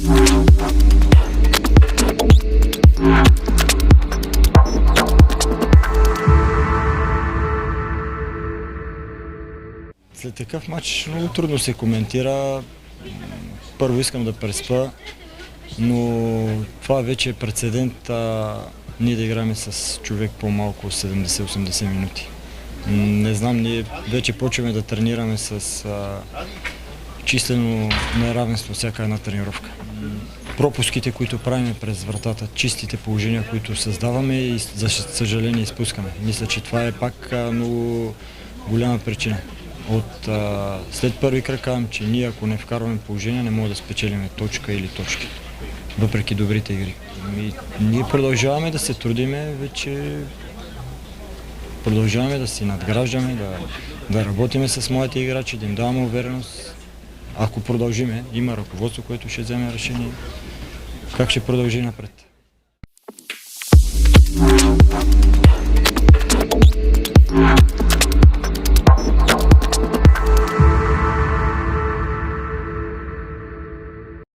След такъв матч много трудно се коментира. Първо искам да преспа, но това вече е прецедент ние да играем с човек по-малко 70-80 минути. Не знам, ние вече почваме да тренираме с числено неравенство всяка една тренировка. Пропуските, които правим през вратата, чистите положения, които създаваме и за съжаление изпускаме. Мисля, че това е пак много голяма причина. След първи кръг казвам, че ние ако не вкарваме положение, не можем да спечелим точка или точки, въпреки добрите игри. Ние продължаваме да се трудиме, вече продължаваме да си надграждаме, да работиме с моите играчи, да им даваме увереност. Ако продължиме, има ръководство, което ще вземе решение как ще продължи напред.